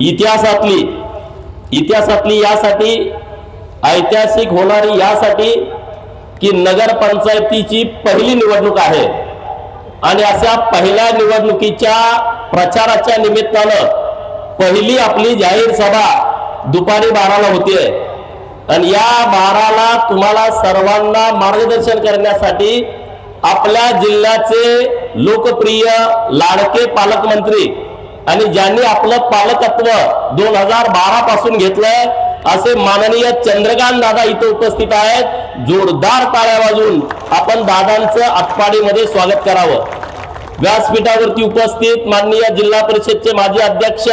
इतिहासातली यासाठी ऐतिहासिक होणारी यासाठी की नगरपंचायतीची पहिली निवडणूक आहे आणि अशा पहिल्या निवडणुकीच्या प्रचाराच्या निमित्तानं पहिली आपली जाहीर सभा दुपारी 12ला होतीये आणि या 12ला तुम्हाला सर्वांना मार्गदर्शन करण्यासाठी आपल्या जिल्ह्याचे लोकप्रिय लाडके पालकमंत्री आणि ज्यांनी आपलं पालकत्व 2012 पासून घेतलंय असे माननीय चंद्रकांत दादा इथे उपस्थित आहेत। जोरदार टाळ्या वाजवून आपण दादांचं आटपाडीमध्ये स्वागत करावं। व्यासपीठावरती उपस्थित माननीय जिल्हा परिषदचे माजी अध्यक्ष,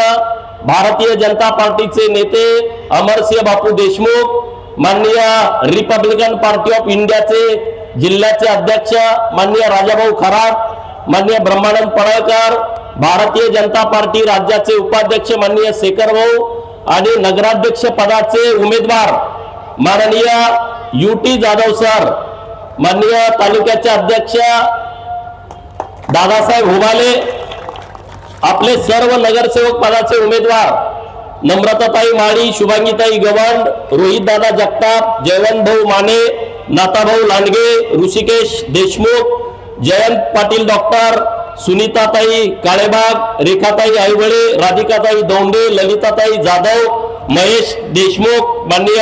भारतीय जनता पार्टीचे नेते अमरसिंह बापू देशमुख, माननीय रिपब्लिकन पार्टी ऑफ इंडियाचे जिल्ह्याचे अध्यक्ष माननीय राजाभाऊ खरात, माननीय ब्रह्मानंद पडळकर, भारतीय जनता पार्टी राज्याचे उपाध्यक्ष माननीय शेखर भाऊ आणि नगराध्यक्ष पदाचे उमेदवार माननीय युटी जाधव सर, माननीय तालुक्याचे अध्यक्ष दादासाहेब हुबाले, आपले सर्व नगरसेवक पदाचे उमेदवार नम्रताताई माळी, शुभांगीताई गवंड, रोहित दादा जगताप, जयवंत भाऊ माने, नाताभाऊ लांडगे, ऋषिकेश देशमुख, जयंत पाटील डॉक्टर, सुनीताताई काळेबाग, रेखाताई आईवळे, राधिकाताई दौंडे, ललिताताई जाधव, महेश देशमुख, माननीय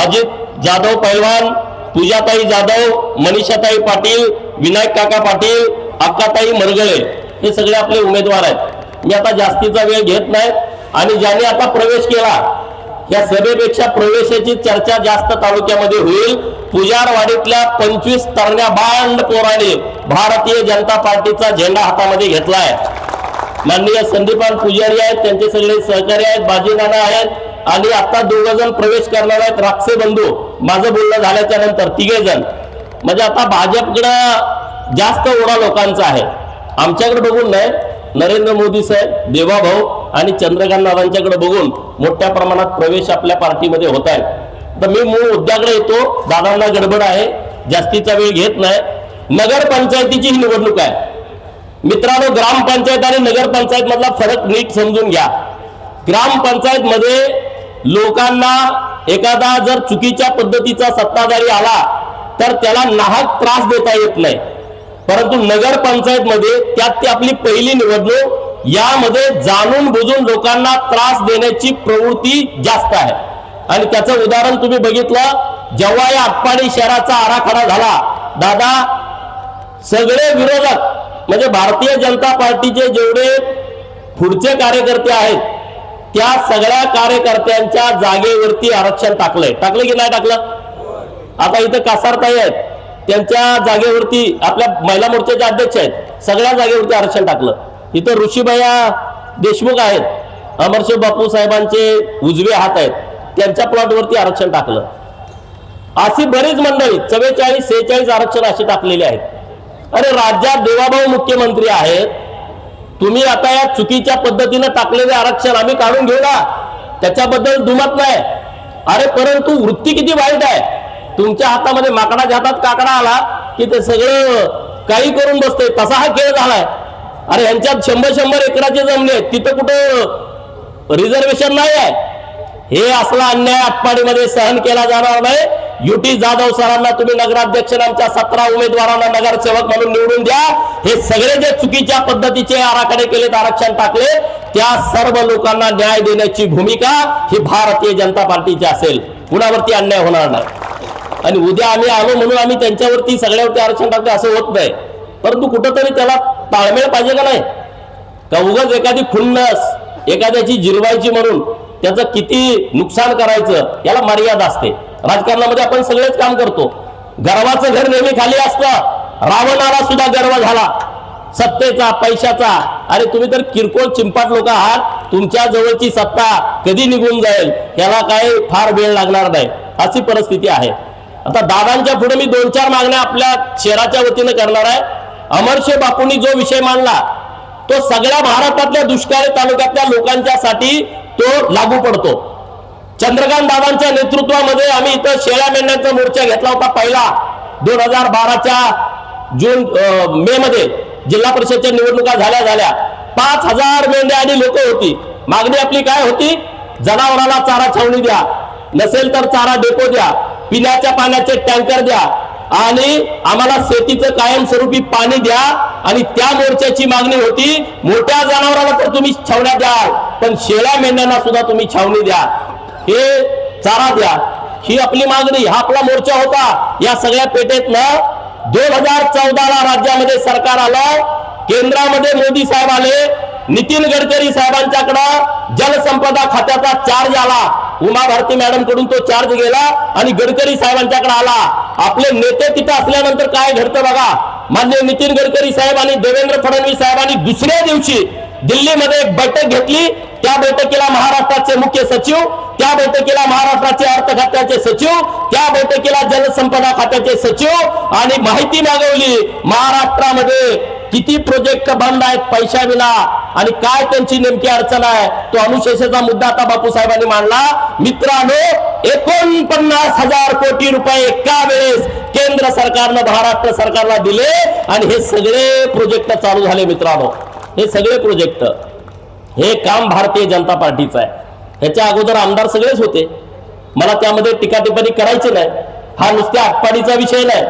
अजित जाधव पैलवान, पूजाताई जाधव, मनीषाताई पाटील, विनायक काका पाटील, अक्काताई मरगळे, हे सगळे आपले उमेदवार आहेत। मी आता जास्तीचा वेळ घेत नाही आणि ज्यांनी आता प्रवेश केला या सभेपेक्षा प्रवेशाची चर्चा जास्त तालुक्यामध्ये होईल। पुजारवाडीतल्या 25 तरण्या बांड पोराने भारतीय जनता पार्टीचा झेंडा हातामध्ये घेतलाय। माननीय संदीपान पुजारी आहेत, त्यांचे सगळे सहकारी आहेत, बाजीनाना आहेत आणि आता 2 जण प्रवेश करणार आहेत, राक्षे बंधू। माझं बोलणं झाल्याच्या नंतर 3 जण, म्हणजे आता भाजपकडे जास्त ओढा लोकांचा आहे, आमच्याकडे बघून नाही। नरेंद्र मोदी साहेब, देवाभाऊ आणि चंद्रकांत दादांच्याकडे बघून मोठ्या प्रमाणात प्रवेश आपल्या पार्टीमध्ये होत आहेत। तर मी मूळ मुद्द्याकडे येतो, दादांना गडबड आहे, जास्तीचा वेळ घेत नाही। नगरपंचायतीची ही निवडणूक आहे मित्रांनो। ग्रामपंचायत आणि नगरपंचायत मधला फरक नीट समजून घ्या। ग्रामपंचायत मध्ये लोकांना एखादा जर चुकीच्या पद्धतीचा सत्ताधारी आला तर त्याला नाहक त्रास देता येत नाही, परंतु नगरपंचायत मध्ये त्यात ती आपली पहिली निवडणूक, यामध्ये जाणून बुजून लोकांना त्रास देण्याची प्रवृत्ती जास्त आहे। आणि त्याचं उदाहरण तुम्ही बघितलं जेव्हा या आटपाडी शहराचा आराखडा झाला, दादा सगळे विरोधक म्हणजे भारतीय जनता पार्टीचे जेवढे पुढचे कार्यकर्ते आहेत त्या सगळ्या कार्यकर्त्यांच्या जागेवरती आरक्षण टाकले की नाही टाकलं? आता इथे कासारताई आहेत, त्यांच्या जागेवरती आपल्या महिला मोर्चाचे अध्यक्ष आहेत, सगळ्या जागेवरती आरक्षण टाकलं। इथं ऋषीभैया देशमुख आहेत, अमरसिंह बापू साहेबांचे उजवे हात आहेत, त्यांच्या प्लॉटवरती आरक्षण टाकलं। अशी बरीच मंडळी 44-46 आरक्षण अशी टाकलेले आहेत। अरे राज्यात देवाभाऊ मुख्यमंत्री आहेत, तुम्ही आता या चुकीच्या पद्धतीने टाकलेले आरक्षण आम्ही काढून घेऊ ना, त्याच्याबद्दल दुमत नाही। अरे परंतु वृत्ती किती वाईट आहे, तुमच्या हातामध्ये माकडाच्या हातात काकडा आला की ते सगळं काही करून बसते, तसा हा खेळ झालाय। अरे यांच्यात 100 एकराचे जमले, तिथं कुठं रिझर्वेशन नाही आहे। हे असला अन्याय आटपाडीमध्ये सहन केला जाणार नाही। युटी जाधव सरांना तुम्ही नगराध्यक्ष, आमच्या 17 उमेदवारांना नगरसेवक म्हणून निवडून द्या। हे सगळे जे चुकीच्या पद्धतीचे आराखडे केलेत, आरक्षण टाकले, त्या सर्व लोकांना न्याय देण्याची भूमिका ही भारतीय जनता पार्टीची असेल, कुणावरती अन्याय होणार नाही। आणि उद्या आम्ही आलो म्हणून आम्ही त्यांच्यावरती सगळ्यावरती आरक्षण टाकतो असं होत नाही, परंतु कुठंतरी त्याला ताळमेळ पाहिजे का नाही? का उगाच एखादी खुन्नस एखाद्याची जिरवायची म्हणून त्याचं किती नुकसान करायचं याला मर्यादा असते। राजकारणामध्ये आपण सगळेच काम करतो, गर्वाचं घर नेहमी खाली असतं। रावणाला सुद्धा गर्व झाला सत्तेचा, पैशाचा। अरे तुम्ही तर किरकोळ चिंपाट लोक आहात, तुमच्या जवळची सत्ता कधी निघून जाईल याला काही फार वेळ लागणार नाही, अशी परिस्थिती आहे। आता दादांच्या पुढे मी 2-4 मागण्या आपल्या शहराच्या वतीने करणार आहे। अमरसिंह बापूंनी जो विषय मांडला तो सगळ्या महाराष्ट्रातल्या दुष्काळी तालुक्यातल्या लोकांच्यासाठी तो लागू पडतो। चंद्रकांत दादांच्या नेतृत्वामध्ये आम्ही इथं शेळ्या मेंढ्यांचा मोर्चा घेतला होता पहिला 2012च्या मे मध्ये जिल्हा परिषदच्या निवडणुका झाल्या 5000 मेंढ्या आणि लोक होती। मागणी आपली काय होती? जनावराला चारा छावणी द्या, नसेल तर चारा डेपो द्या, पिण्याच्या पाण्याचे टँकर द्या आणि आम्हाला शेतीचं कायमस्वरूपी पाणी द्या. आणि त्या मोर्चाची मागणी होती मोठ्या जनावराला तर तुम्ही छावण्या द्या, पण शेळ्या मेंढ्यांना सुद्धा तुम्ही छावणी द्या, हे चारा द्या, ही आपली मागणी, हा आपला मोर्चा होता. या सगळ्या पेटेतनं 2014ला राज्यामध्ये सरकार आलं, केंद्रामध्ये मोदी साहेब आले, नितीन गडकरी साहेबांच्याकडे जलसंपदा खात्याचा चार्ज आला, उमा भारती मॅडम कडून तो चार्ज गेला आणि गडकरी साहेबांच्याकडे आला. आपले नेते तिथे असल्यानंतर काय घडतं बघा. माननीय नितीन गडकरी साहेब आणि देवेंद्र फडणवीस साहेबांनी दुसऱ्या दिवशी दिल्लीमध्ये एक बैठक घेतली. त्या बैठकीला महाराष्ट्राचे मुख्य सचिव, त्या बैठकीला महाराष्ट्राचे अर्थ खात्याचे सचिव, त्या बैठकीला जलसंपदा खात्याचे सचिव आणि माहिती मागवली महाराष्ट्रामध्ये किती प्रोजेक्ट बंद आहेत पैशाविना आणि काय त्यांची नेमकी अडचण आहे. तो अनुशेषाचा मुद्दा आता बापू साहेबांनी मांडला. मित्रांनो, 49,000 कोटी रुपये एका वेळेस केंद्र सरकारनं महाराष्ट्र सरकारला दिले आणि हे सगळे प्रोजेक्ट चालू झाले. मित्रांनो, हे सगळे प्रोजेक्ट, हे काम भारतीय जनता पार्टीचं आहे. ह्याच्या अगोदर आमदार सगळेच होते, मला त्यामध्ये टीका टिप्पणी करायची नाही. हा नुसत्या आटपाडीचा विषय नाही.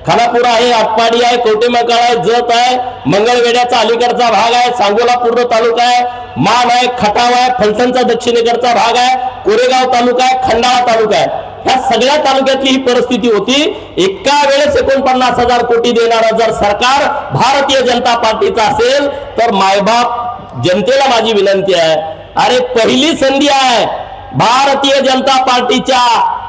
खानापूर आहे, आटपाडी आहे, कवटेमंकाळ आहे, जत आहे, मंगळवेढ्याचा अलीकडचा भाग आहे, सांगोला पूर्व तालुका आहे, मान आहे, खटाव आहे, फलटणचा दक्षिणेकडचा भाग आहे, कोरेगाव तालुका आहे, खंडाळा तालुका आहे. ह्या सगळ्या तालुक्यातली ही परिस्थिती होती. एका वेळेस 49,000 कोटी देणारं जर सरकार भारतीय जनता पार्टीचं असेल तर मायबाप जनतेला माझी विनंती आहे, अरे पहिली संधी आहे भारतीय जनता पार्टीच्या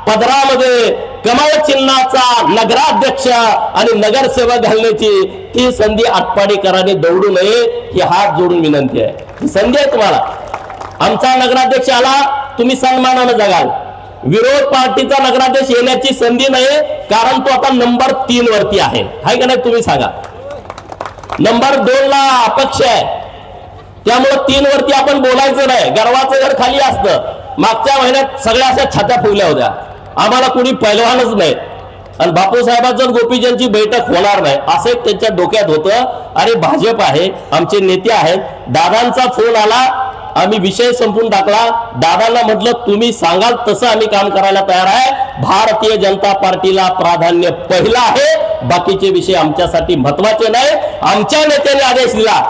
पदरामध्ये कमळ चिन्हाचा नगराध्यक्ष आणि नगरसेवक घालण्याची, ती संधी आटपाडीकरांनी दौडू नये ही हात जोडून विनंती आहे. ही संधी आहे तुम्हाला. आमचा नगराध्यक्ष आला, तुम्ही सन्मानानं जगाल. विरोध पार्टीचा नगराध्यक्ष येण्याची संधी नाही, कारण तो आता नंबर 3 वरती आहे का नाही? तुम्ही सांगा. नंबर 2 ला अपक्ष आहे, त्यामुळे 3 वरती आपण बोलायचं नाही. गर्वाचं घर खाली असतं. मागच्या महिन्यात सगळ्या अशा छात्या फुगल्या होत्या, आम्हाला कोणी पहिलवानच नाही आणि बापूसाहेबांचं गोपीचंदची बैठक होणार नाही असं त्यांच्या डोक्यात होतं. अरे भाजप आहे, आमचे नेते आहेत, दादांचा फोन आला, आम्ही विषय संपून टाकला. दादांना म्हटलं तुम्ही सांगाल तसं आम्ही काम करायला तयार आहे. भारतीय जनता पार्टीला प्राधान्य पहिला आहे, बाकीचे विषय आमच्यासाठी महत्वाचे नाही. आमच्या नेत्याने आदेश दिला,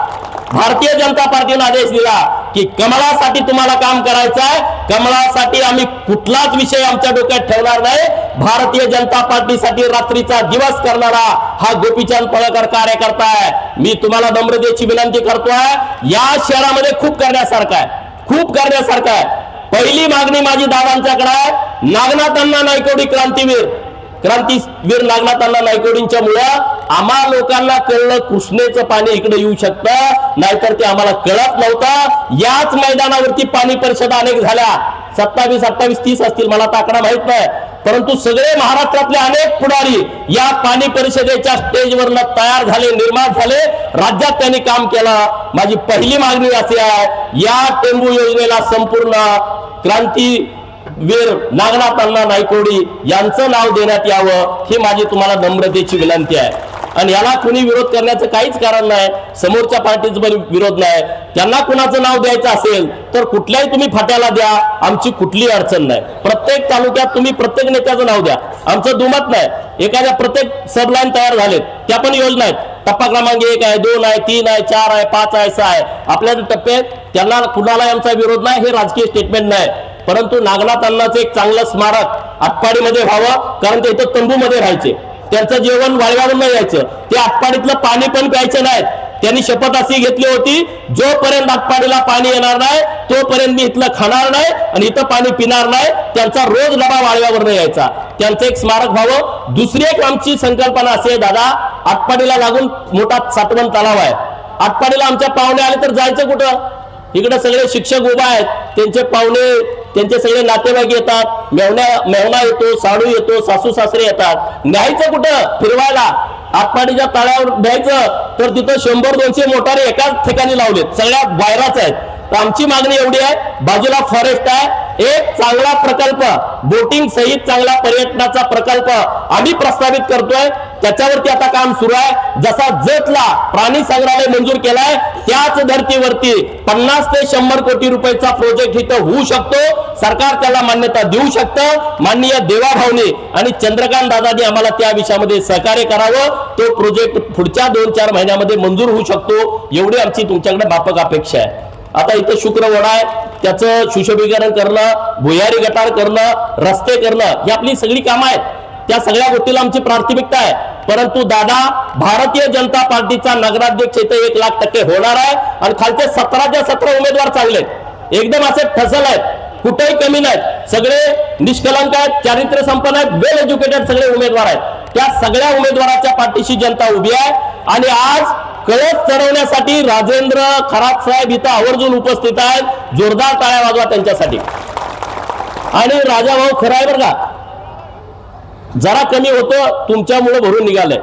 भारतीय जनता पार्टीने आदेश दिला की कमळासाठी तुम्हाला काम करायचं आहे, कमळासाठी आम्ही कुठलाच विषय आमच्या डोक्यात ठेवणार नाही. भारतीय जनता पार्टीसाठी रात्रीचा दिवस करणारा हा गोपीचंद पळकर कार्यकर्ता आहे. मी तुम्हाला नम्रतेची विनंती करतोय, या शहरामध्ये खूप करण्यासारखं आहे, खूप करण्यासारखं आहे. पहिली मागणी माझी दादांच्याकडे आहे, नागनाथांना नायकवडी क्रांतीवीर नागनाथांना नायकवडींच्या मुळे आम्हा लोकांना कळलं कृष्णेचं पाणी इकडे येऊ शकतं, नाहीतर ते आम्हाला कळत नव्हतं. याच मैदानावरती पाणी परिषदा अनेक झाल्या, 27, 28, 30 असतील, मला आता आकडा माहित नाही, परंतु सगळे महाराष्ट्रातले अनेक पुढारी या पाणी परिषदेच्या स्टेजवरनं तयार झाले, निर्माण झाले, राज्यात त्यांनी काम केलं. माझी पहिली मागणी अशी आहे, या टेंबू योजनेला संपूर्ण क्रांतीवीर नागनाथांना नायकवडी यांचं नाव देण्यात यावं, ही माझी तुम्हाला नम्रतेची विनंती आहे. आणि याला कुणी विरोध करण्याचं काहीच कारण नाही, समोरच्या पार्टीचा पण विरोध नाही. त्यांना कुणाचं नाव द्यायचं असेल तर कुठल्याही तुम्ही फाट्याला द्या, आमची कुठली अडचण नाही. प्रत्येक तालुक्यात तुम्ही प्रत्येक नेत्याचं नाव द्या, आमचं दुमत नाही. एखाद्या प्रत्येक सबलाईन तयार झालेत, त्या पण योजना आहेत. टप्पा क्रमांक 1 आहे, 2 आहे, 3 आहे, 4 आहे, 5 आहे, 6 आहे. आपल्या टप्प्यात त्यांना कुणाला आमचा विरोध नाही, हे राजकीय स्टेटमेंट नाही. परंतु नागनाथांनाचं एक चांगलं स्मारक आटपाडीमध्ये व्हावं, कारण ते इथं तंबूमध्ये राहायचे, त्यांचं जेवण वाळव्यावर नाही यायचं, ते आटपाडीतलं पाणी पण प्यायचं नाही. त्यांनी शपथ अशी घेतली होती, जोपर्यंत आटपाडीला पाणी येणार नाही तोपर्यंत मी इथलं खाणार नाही आणि इथं पाणी पिणार नाही. त्यांचा रोज डबा वाळव्यावर नाही यायचा. त्यांचं एक स्मारक व्हावं. दुसरी एक आमची संकल्पना असे, दादा, आटपाडीला लागून मोठा सातवण तलाव आहे. आटपाडीला आमच्या पाहुणे आले तर जायचं कुठं? इकडे सगळे शिक्षक उभा आहेत, त्यांचे पाहुणे, त्यांचे सगळे नातेवाईक येतात, मेवणा येतो, साडू येतो, सासू सासरे येतात. न्यायचं कुठं? फिरवायला. आटपाडीच्या तळ्यावर द्यायचं तर तिथं 100-200 मोटारी एकाच ठिकाणी लावलेत, सगळ्या बाहेरच आहेत. तर आमची मागणी एवढी आहे, बाजूला फॉरेस्ट आहे, एक चांगला प्रकल्प, बोटिंग सहित चांगला पर्यटनाचा प्रकल्प आम्ही प्रस्तावित करतोय. त्याच्यावरती आता काम सुरू आहे। जसा जतला प्राणी संग्रहालय मंजूर केलाय त्याच धर्तीवरती 50 ते 100 कोटी रुपयाचा प्रोजेक्ट इथं होऊ शकतो। सरकार त्याला मान्यता देऊ शकतं। माननीय देवाभाऊने आणि चंद्रकांत दादांनी आम्हाला त्या विषयामध्ये सहकार्य करावं। तो प्रोजेक्ट पुढच्या 2-4 महिन्यामध्ये मंजूर होऊ शकतो, एवढी आमची तुमच्याकडे व्यापक अपेक्षा आहे। आता इथं शुक्रवार आहे, त्याचं सुशोभीकरण करणं, भुयारी गटार करणं, रस्ते करणं ही आपली सगळी कामं आहेत। त्या सगळ्या गोष्टीला आमची प्राथमिकता आहे। परंतु दादा भारतीय जनता पार्टीचा नगराध्यक्ष इथे 1,00,000% होणार आहे आणि खालचे 17च्या 17 उमेदवार चांगले एकदम असे ठसल आहेत, कुठेही कमी नाहीत, सगळे निष्कलंक आहेत, चारित्र्य संपन्न आहेत, वेल एज्युकेटेड सगळे उमेदवार आहेत। त्या सगळ्या उमेदवाराच्या पाठीशी जनता उभी आहे आणि आज कळस चढवण्यासाठी राजेंद्र खरात साहेब इथं आवर्जून उपस्थित आहेत। जोरदार टाळ्या वाजवा त्यांच्यासाठी। आणि राजाभाऊ खरं आहे बरं का, जरा कमी होतं तुमच्यामुळे भरून निघालंय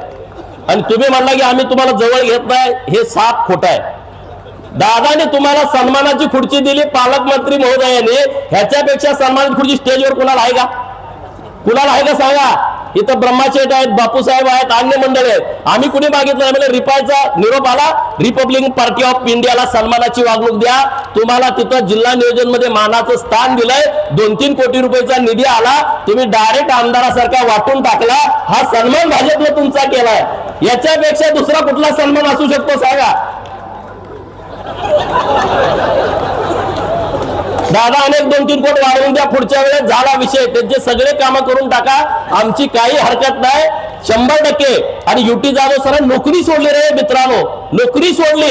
आणि तुम्ही म्हणला की आम्ही तुम्हाला जवळ घेत नाही, हे साफ खोटं आहे। दादाने तुम्हाला सन्मानाची खुर्ची दिली पालकमंत्री महोदयाने, ह्याच्यापेक्षा सन्मानाची खुर्ची स्टेजवर कुणाला आहे का? कुणाला आहे का सांगा? इथं ब्रह्माशेठ आहेत, बापूसाहेब आहेत, अन्य मंडळ आहेत। आम्ही कुणी मागितलं म्हणजे रिपायचा निरोप आला, रिपब्लिकन पार्टी ऑफ इंडियाला सन्मानाची वागणूक द्या। तुम्हाला तिथं जिल्हा नियोजन मध्ये मानाचं स्थान दिलंय, 2-3 कोटी रुपयाचा निधी आला, तुम्ही डायरेक्ट आमदारासारखा वाटून टाकला। हा सन्मान भाजपने तुमचा केलाय, याच्यापेक्षा दुसरा कुठला सन्मान असू शकतो सांगा? दादा अनेक 2-3 कोटी वाढवून द्या, पुढच्या वेळेस झाला विषय, त्यांचे सगळे कामं करून टाका, आमची काही हरकत नाही 100%। आणि युटी जाधव सर नोकरी सोडली रे मित्रांनो, नोकरी सोडली,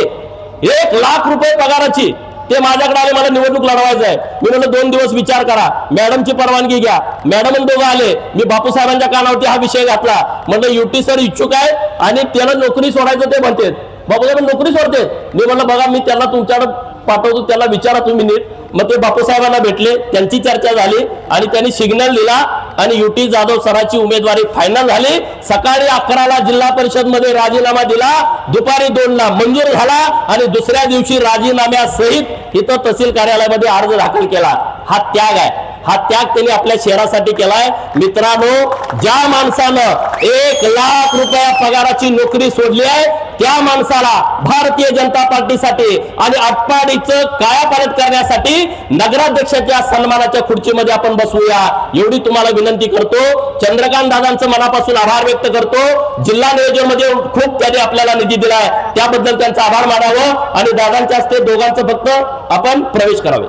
1,00,000 रुपये पगाराची। ते माझ्याकडे आले, मला निवडणूक लढवायचं आहे। मी म्हणलं 2 दिवस विचार करा, मॅडमची परवानगी घ्या। मॅडम दोघं आले, मी बापूसाहेबांच्या कानावरती हा विषय घातला, म्हणलं युटी सर इच्छुक आहे आणि त्याला नोकरी सोडायचं ते म्हणतात, बापूसाहेब नोकरी सोडते। मी म्हणलं बघा मी त्याला तुमच्याकडे पाठवतो, त्याला विचारा तुम्ही नीट। मग ते बापूसाहेबांना भेटले, त्यांची चर्चा झाली आणि त्यांनी सिग्नल दिला आणि युटी जाधव सराची उमेदवारी फायनल झाली। सकाळी 11ला जिल्हा परिषद मध्ये राजीनामा दिला, दुपारी 2ला मंजूर झाला आणि दुसऱ्या दिवशी राजीनाम्यासहित इथं तहसील कार्यालयामध्ये अर्ज दाखल केला। हा त्याग आहे, हा त्याग त्यांनी आपल्या शहरासाठी केलाय। मित्रांनो, ज्या माणसानं 1,00,000 रुपया पगाराची नोकरी सोडली आहे त्या माणसाला भारतीय जनता पार्टीसाठी आणि आटपाडीचं कायापालट करण्यासाठी नगराध्यक्षाच्या सन्मानाच्या खुर्चीमध्ये आपण बसवूया, एवढी तुम्हाला विनंती करतो। चंद्रकांत दादांचं मनापासून आभार व्यक्त करतो। जिल्हा नियोजन मध्ये खूप त्यांनी आपल्याला निधी दिलाय, त्याबद्दल त्यांचा आभार मानावं आणि दादांच्या हस्ते दोघांचं फक्त आपण प्रवेश करावे।